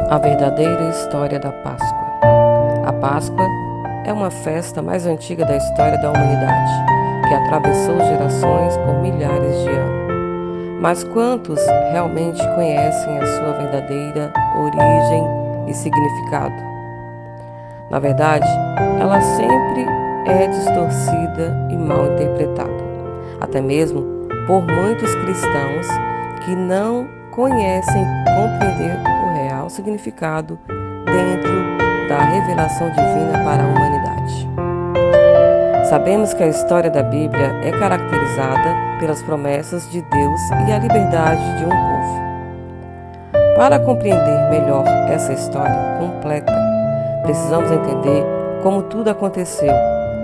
A verdadeira história da Páscoa. A Páscoa é uma festa mais antiga da história da humanidade, que atravessou gerações por milhares de anos. Mas quantos realmente conhecem a sua verdadeira origem e significado? Na verdade, ela sempre é distorcida e mal interpretada, até mesmo por muitos cristãos que não conhecem compreender o real significado dentro da revelação divina para a humanidade. Sabemos que a história da Bíblia é caracterizada pelas promessas de Deus e a liberdade de um povo. Para compreender melhor essa história completa, precisamos entender como tudo aconteceu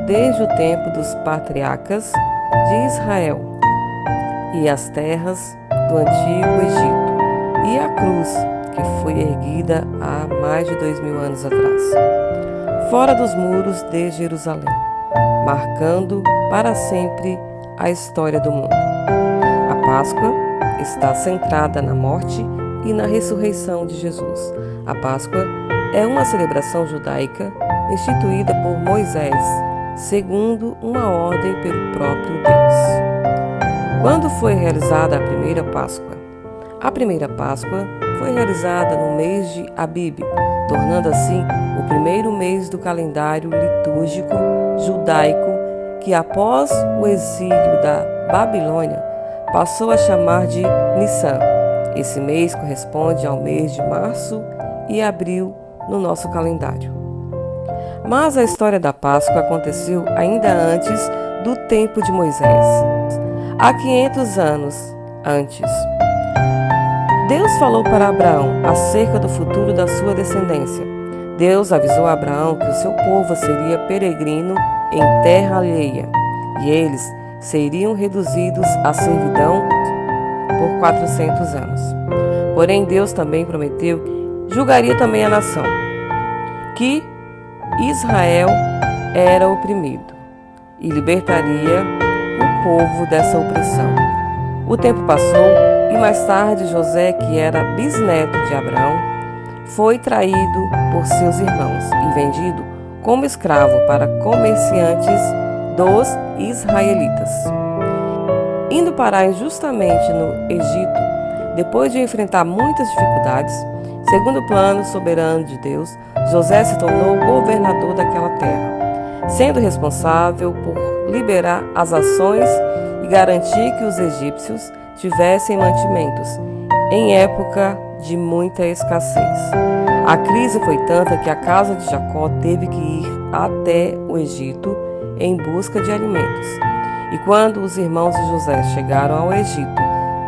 desde o tempo dos patriarcas de Israel e as terras do Antigo Egito e a cruz que foi erguida há mais de 2000 anos atrás, fora dos muros de Jerusalém, marcando para sempre a história do mundo. A Páscoa está centrada na morte e na ressurreição de Jesus. A Páscoa é uma celebração judaica instituída por Moisés, segundo uma ordem pelo próprio Deus. Quando foi realizada a primeira Páscoa? A primeira Páscoa foi realizada no mês de Abib, tornando assim o primeiro mês do calendário litúrgico judaico, que após o exílio da Babilônia passou a chamar de Nissan. Esse mês corresponde ao mês de março e abril no nosso calendário. Mas a história da Páscoa aconteceu ainda antes do tempo de Moisés, há 500 anos antes. Deus falou para Abraão acerca do futuro da sua descendência. Deus avisou a Abraão que o seu povo seria peregrino em terra alheia e eles seriam reduzidos à servidão por 400 anos. Porém, Deus também prometeu que julgaria também a nação, que Israel era oprimido e libertaria o povo dessa opressão. O tempo passou e mais tarde José, que era bisneto de Abraão, foi traído por seus irmãos e vendido como escravo para comerciantes dos israelitas. Indo parar injustamente no Egito, depois de enfrentar muitas dificuldades, segundo o plano soberano de Deus, José se tornou governador daquela terra, sendo responsável por liberar as ações e garantir que os egípcios tivessem mantimentos em época de muita escassez. A crise foi tanta que a casa de Jacó teve que ir até o Egito em busca de alimentos. E quando os irmãos de José chegaram ao Egito,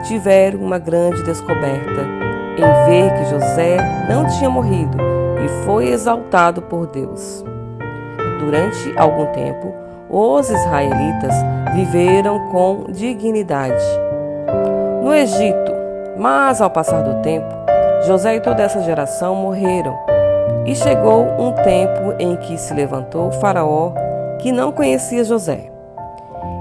tiveram uma grande descoberta em ver que José não tinha morrido e foi exaltado por Deus. Durante algum tempo, os israelitas viveram com dignidade no Egito, mas ao passar do tempo, José e toda essa geração morreram, e chegou um tempo em que se levantou o faraó que não conhecia José.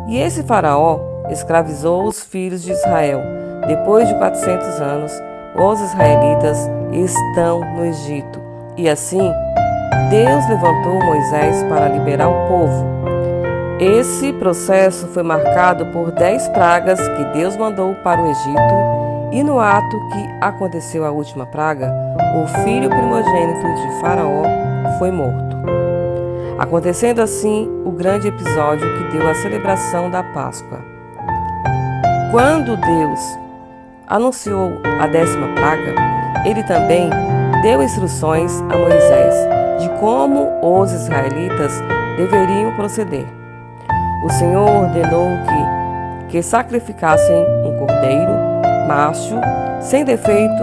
E esse faraó escravizou os filhos de Israel. Depois de 400 anos, os israelitas estão no Egito. E assim, Deus levantou Moisés para liberar o povo. Esse processo foi marcado por 10 pragas que Deus mandou para o Egito, e no ato que aconteceu a última praga, o filho primogênito de Faraó foi morto. Acontecendo assim o grande episódio que deu a celebração da Páscoa. Quando Deus anunciou a 10ª praga, ele também deu instruções a Moisés de como os israelitas deveriam proceder. O Senhor ordenou que sacrificassem um cordeiro macho sem defeito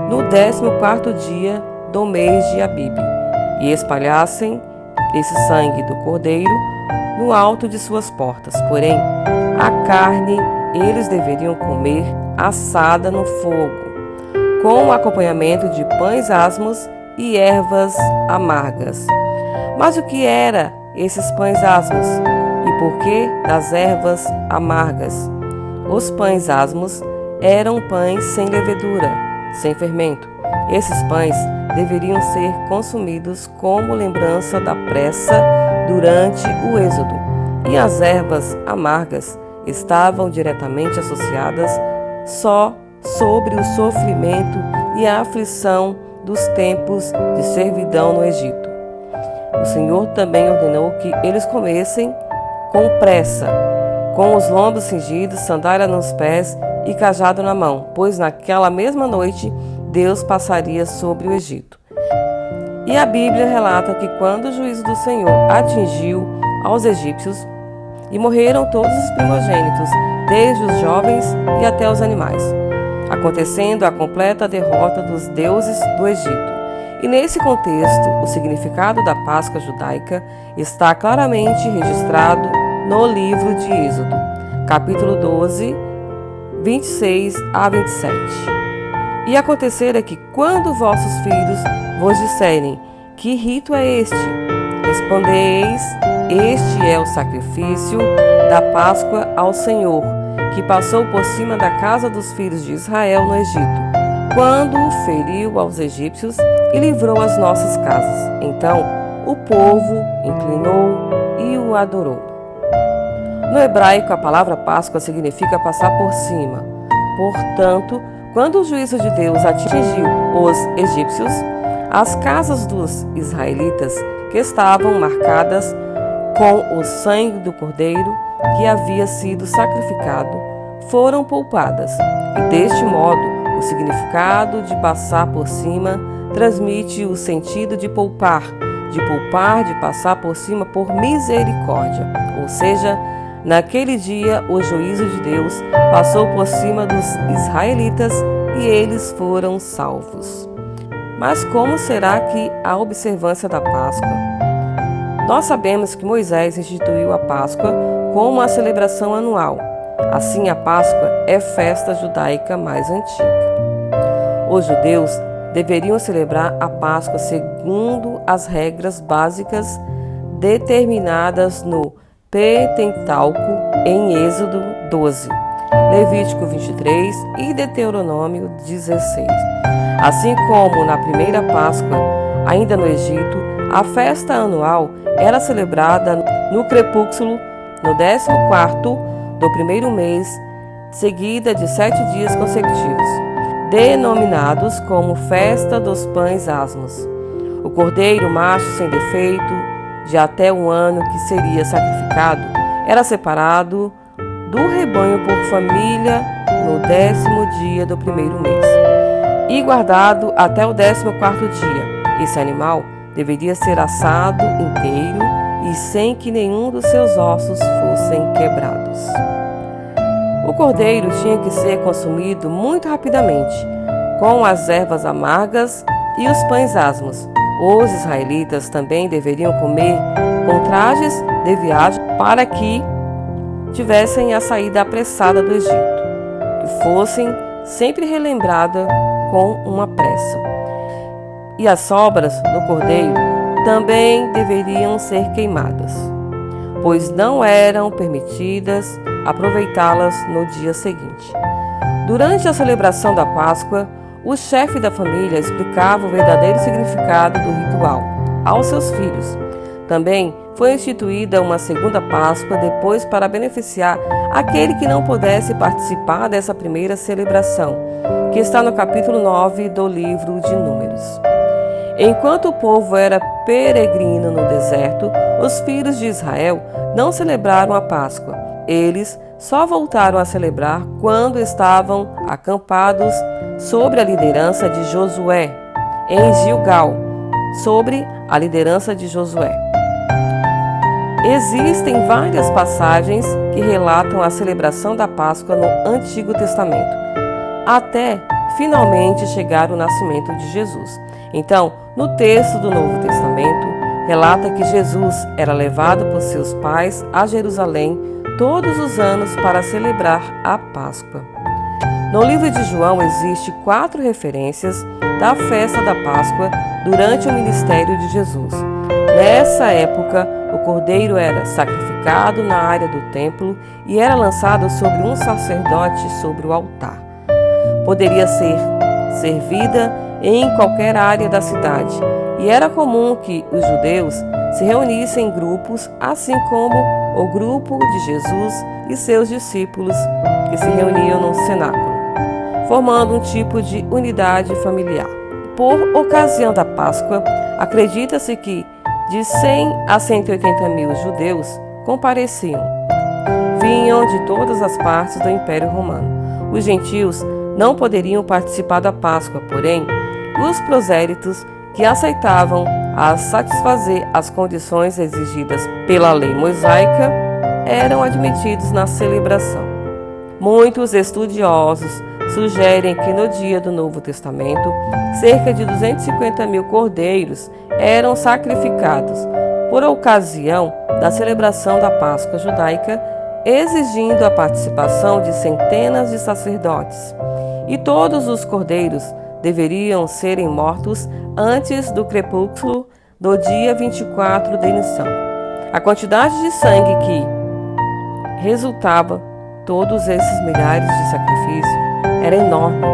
no 14º dia do mês de Abib e espalhassem esse sangue do cordeiro no alto de suas portas. Porém, a carne eles deveriam comer assada no fogo, com acompanhamento de pães asmos e ervas amargas. Mas o que eram esses pães asmos? E por que das ervas amargas? Os pães asmos eram pães sem levedura, sem fermento. Esses pães deveriam ser consumidos como lembrança da pressa durante o êxodo, e as ervas amargas estavam diretamente associadas só sobre o sofrimento e a aflição dos tempos de servidão no Egito. O Senhor também ordenou que eles comessem com pressa, com os lombos cingidos, sandália nos pés e cajado na mão, pois naquela mesma noite Deus passaria sobre o Egito. E a Bíblia relata que quando o juízo do Senhor atingiu aos egípcios, e morreram todos os primogênitos, desde os jovens e até os animais, acontecendo a completa derrota dos deuses do Egito. E nesse contexto, o significado da Páscoa judaica está claramente registrado no livro de Êxodo, capítulo 12, 26 a 27. E acontecerá que quando vossos filhos vos disserem: que rito é este? Respondereis: este é o sacrifício da Páscoa ao Senhor, que passou por cima da casa dos filhos de Israel no Egito, quando o feriu aos egípcios e livrou as nossas casas. Então o povo inclinou e o adorou. No hebraico, a palavra Páscoa significa passar por cima. Portanto, quando o juízo de Deus atingiu os egípcios, as casas dos israelitas, que estavam marcadas com o sangue do cordeiro que havia sido sacrificado, foram poupadas. E deste modo, o significado de passar por cima transmite o sentido de poupar, de passar por cima por misericórdia. Ou seja, naquele dia o juízo de Deus passou por cima dos israelitas e eles foram salvos. Mas como será que a observância da Páscoa? Nós sabemos que Moisés instituiu a Páscoa como uma celebração anual. Assim, a Páscoa é a festa judaica mais antiga. Os judeus deveriam celebrar a Páscoa segundo as regras básicas determinadas no Pentateuco em Êxodo 12, Levítico 23 e Deuteronômio 16. Assim como na primeira Páscoa, ainda no Egito, a festa anual era celebrada no crepúsculo, no 14º do primeiro mês, seguida de 7 dias consecutivos, denominados como Festa dos Pães Asmos. O cordeiro macho sem defeito, de até 1 ano, que seria sacrificado, era separado do rebanho por família no 10º dia do primeiro mês e guardado até o 14º dia. Esse animal deveria ser assado inteiro e sem que nenhum dos seus ossos fossem quebrados. O cordeiro tinha que ser consumido muito rapidamente, com as ervas amargas e os pães asmos. Os israelitas também deveriam comer com trajes de viagem para que tivessem a saída apressada do Egito, que fossem sempre relembradas com uma pressa. E as sobras do cordeiro também deveriam ser queimadas, pois não eram permitidas aproveitá-las no dia seguinte. Durante a celebração da Páscoa, o chefe da família explicava o verdadeiro significado do ritual aos seus filhos. Também foi instituída uma segunda Páscoa depois para beneficiar aquele que não pudesse participar dessa primeira celebração, que está no capítulo 9 do livro de Números. Enquanto o povo era peregrino no deserto, os filhos de Israel não celebraram a Páscoa. Eles só voltaram a celebrar quando estavam acampados sob a liderança de Josué, em Gilgal, sobre a liderança de Josué. Existem várias passagens que relatam a celebração da Páscoa no Antigo Testamento, até finalmente chegar o nascimento de Jesus. Então, no texto do Novo Testamento, relata que Jesus era levado por seus pais a Jerusalém todos os anos para celebrar a Páscoa. No livro de João existem 4 referências da festa da Páscoa durante o ministério de Jesus. Nessa época, o cordeiro era sacrificado na área do templo e era lançado sobre um sacerdote sobre o altar. Poderia ser servida em qualquer área da cidade, e era comum que os judeus se reunissem em grupos, assim como o grupo de Jesus e seus discípulos que se reuniam no cenáculo, formando um tipo de unidade familiar. Por ocasião da Páscoa, acredita-se que de 100 a 180 mil judeus compareciam. Vinham de todas as partes do Império Romano. Os gentios não poderiam participar da Páscoa, porém, os prosélitos que aceitavam a satisfazer as condições exigidas pela lei mosaica eram admitidos na celebração. Muitos estudiosos sugerem que no dia do Novo Testamento, cerca de 250 mil cordeiros eram sacrificados por ocasião da celebração da Páscoa judaica, exigindo a participação de centenas de sacerdotes. E todos os cordeiros deveriam serem mortos antes do crepúsculo do dia 24 de Nissan. A quantidade de sangue que resultava todos esses milhares de sacrifícios era enorme.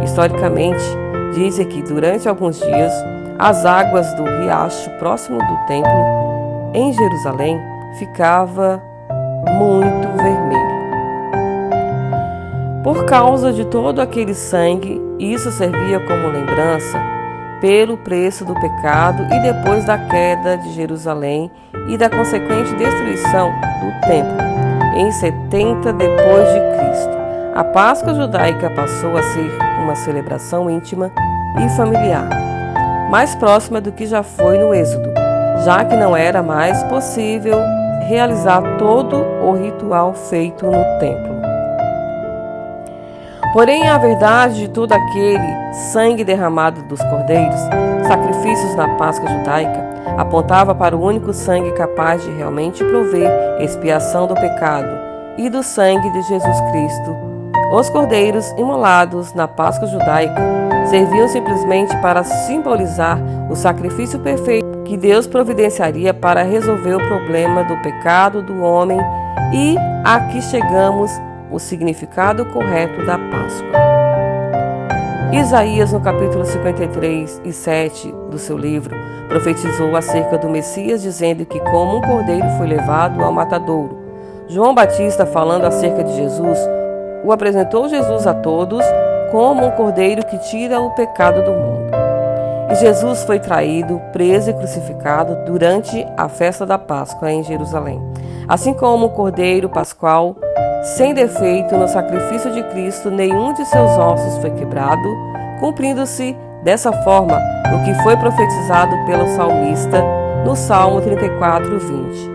Historicamente, dizem que durante alguns dias as águas do riacho próximo do templo em Jerusalém ficava muito vermelho. Por causa de todo aquele sangue, isso servia como lembrança pelo preço do pecado e depois da queda de Jerusalém e da consequente destruição do templo em 70 depois de Cristo. A Páscoa judaica passou a ser uma celebração íntima e familiar, mais próxima do que já foi no Êxodo, já que não era mais possível realizar todo o ritual feito no templo. Porém, a verdade de todo aquele sangue derramado dos cordeiros, sacrifícios na Páscoa judaica, apontava para o único sangue capaz de realmente prover expiação do pecado e do sangue de Jesus Cristo. Os cordeiros imolados na Páscoa judaica serviam simplesmente para simbolizar o sacrifício perfeito que Deus providenciaria para resolver o problema do pecado do homem, e aqui chegamos o significado correto da Páscoa. Isaías, no capítulo 53 e 7 do seu livro, profetizou acerca do Messias, dizendo que como um cordeiro foi levado ao matadouro. João Batista, falando acerca de Jesus, o apresentou Jesus a todos como um cordeiro que tira o pecado do mundo. E Jesus foi traído, preso e crucificado durante a festa da Páscoa em Jerusalém. Assim como o cordeiro pascual, sem defeito no sacrifício de Cristo, nenhum de seus ossos foi quebrado, cumprindo-se dessa forma o que foi profetizado pelo salmista no Salmo 34:20.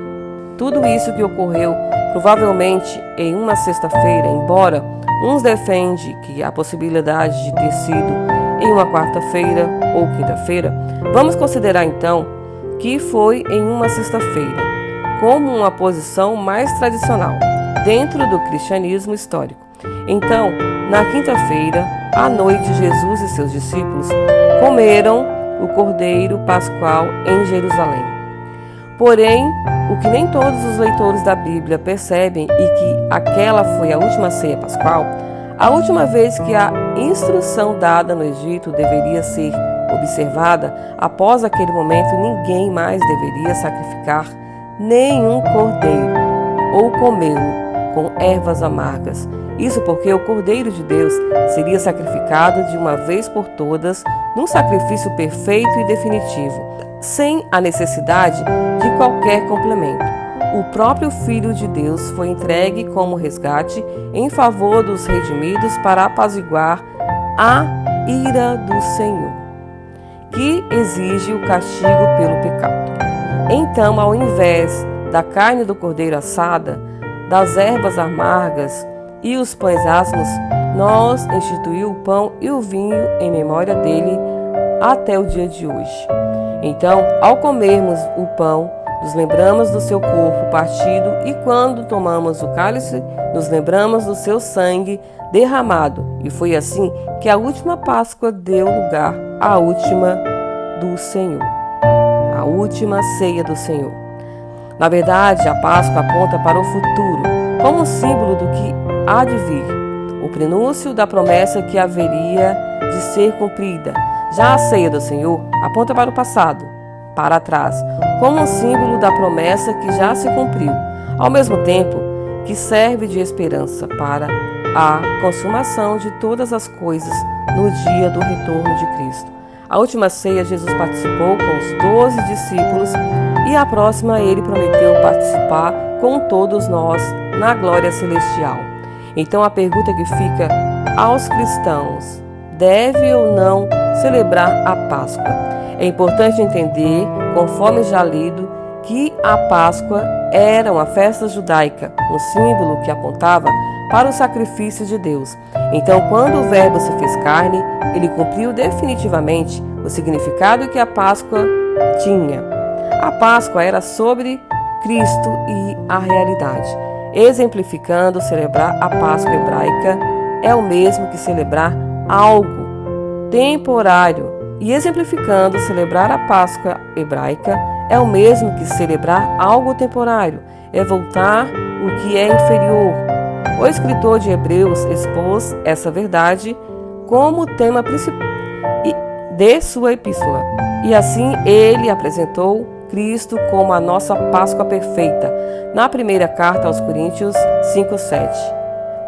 Tudo isso que ocorreu provavelmente em uma sexta-feira, embora uns defendem que a possibilidade de ter sido em uma quarta-feira ou quinta-feira, vamos considerar então que foi em uma sexta-feira, como uma posição mais tradicional dentro do cristianismo histórico. Então, na quinta-feira, à noite, Jesus e seus discípulos comeram o cordeiro pascual em Jerusalém. Porém, o que nem todos os leitores da Bíblia percebem e que aquela foi a última ceia pascual, a última vez que a instrução dada no Egito deveria ser observada. Após aquele momento, ninguém mais deveria sacrificar nenhum cordeiro ou comê-lo com ervas amargas. Isso porque o Cordeiro de Deus seria sacrificado de uma vez por todas num sacrifício perfeito e definitivo, sem a necessidade de qualquer complemento. O próprio Filho de Deus foi entregue como resgate em favor dos redimidos para apaziguar a ira do Senhor, que exige o castigo pelo pecado. Então, ao invés da carne do cordeiro assada, das ervas amargas e os pães asmos, nós instituímos o pão e o vinho em memória dele até o dia de hoje. Então, ao comermos o pão, nos lembramos do seu corpo partido, e quando tomamos o cálice, nos lembramos do seu sangue derramado. E foi assim que a última Páscoa deu lugar à última do Senhor, a última ceia do Senhor. Na verdade, a Páscoa aponta para o futuro, como um símbolo do que há de vir. o prenúncio da promessa que haveria de ser cumprida. Já a ceia do Senhor aponta para o passado, para trás, como um símbolo da promessa que já se cumpriu, ao mesmo tempo que serve de esperança para a consumação de todas as coisas no dia do retorno de Cristo. A última ceia Jesus participou com os 12 discípulos e a próxima ele prometeu participar com todos nós na glória celestial. Então a pergunta que fica aos cristãos: deve ou não celebrar a Páscoa? É importante entender, conforme já lido, que a Páscoa era uma festa judaica, um símbolo que apontava para o sacrifício de Deus. Então, quando o Verbo se fez carne, ele cumpriu definitivamente o significado que a Páscoa tinha. A Páscoa era sobre Cristo e a realidade. Exemplificando, celebrar a Páscoa hebraica é o mesmo que celebrar algo temporário. E exemplificando, celebrar a Páscoa hebraica é o mesmo que celebrar algo temporário, é voltar o que é inferior. O escritor de Hebreus expôs essa verdade como tema principal de sua epístola. E assim ele apresentou Cristo como a nossa Páscoa perfeita, na primeira carta aos Coríntios 5:7.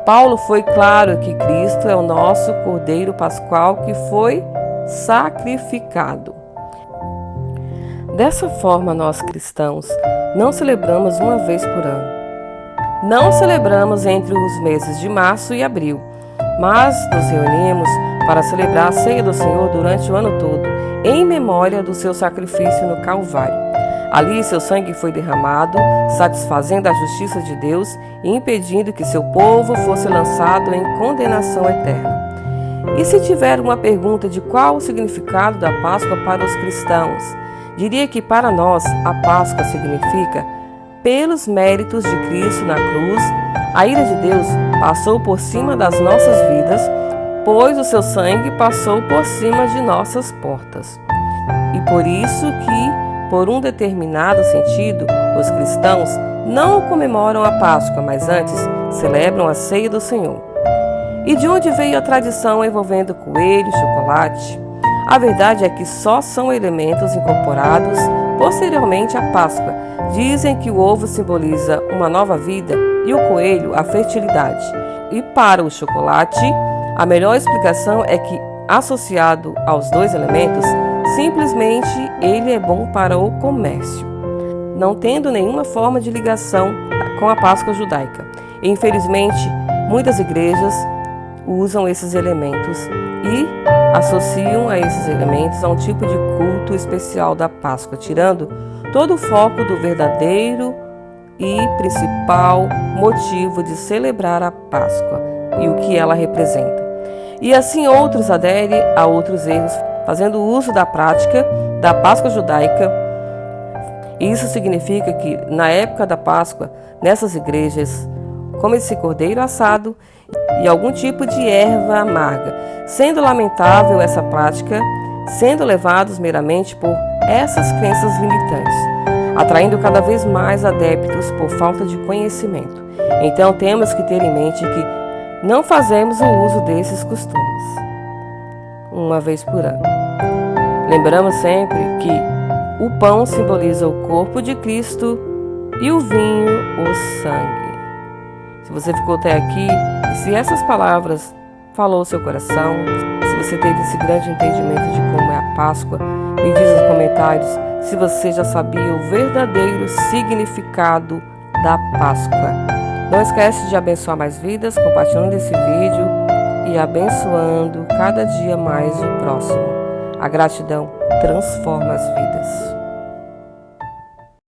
Paulo foi claro que Cristo é o nosso Cordeiro Pascual que foi sacrificado. Dessa forma, nós cristãos não celebramos uma vez por ano. Não celebramos entre os meses de março e abril, mas nos reunimos para celebrar a ceia do Senhor durante o ano todo, em memória do seu sacrifício no Calvário. Ali seu sangue foi derramado, satisfazendo a justiça de Deus e impedindo que seu povo fosse lançado em condenação eterna. E se tiver uma pergunta de qual o significado da Páscoa para os cristãos, diria que para nós a Páscoa significa, pelos méritos de Cristo na cruz, a ira de Deus passou por cima das nossas vidas, pois o seu sangue passou por cima de nossas portas. E por isso que, por um determinado sentido, os cristãos não comemoram a Páscoa, mas antes celebram a ceia do Senhor. E de onde veio a tradição envolvendo coelho, chocolate? A verdade é que só são elementos incorporados posteriormente à Páscoa. Dizem que o ovo simboliza uma nova vida e o coelho a fertilidade. E para o chocolate, a melhor explicação é que, associado aos dois elementos, simplesmente ele é bom para o comércio, não tendo nenhuma forma de ligação com a Páscoa judaica. E, infelizmente, muitas igrejas usam esses elementos e associam a esses elementos a um tipo de culto especial da Páscoa, tirando todo o foco do verdadeiro e principal motivo de celebrar a Páscoa e o que ela representa. E assim outros aderem a outros erros, fazendo uso da prática da Páscoa judaica. Isso significa que, na época da Páscoa, nessas igrejas, come-se cordeiro assado e algum tipo de erva amarga, sendo lamentável essa prática, sendo levados meramente por essas crenças limitantes, atraindo cada vez mais adeptos por falta de conhecimento. Então temos que ter em mente que não fazemos o uso desses costumes uma vez por ano. Lembramos sempre que o pão simboliza o corpo de Cristo e o vinho o sangue. Se você ficou até aqui, e se essas palavras falou o seu coração, se você teve esse grande entendimento de como é a Páscoa, me diz nos comentários se você já sabia o verdadeiro significado da Páscoa. Não esquece de abençoar mais vidas, compartilhando esse vídeo e abençoando cada dia mais o próximo. A gratidão transforma as vidas.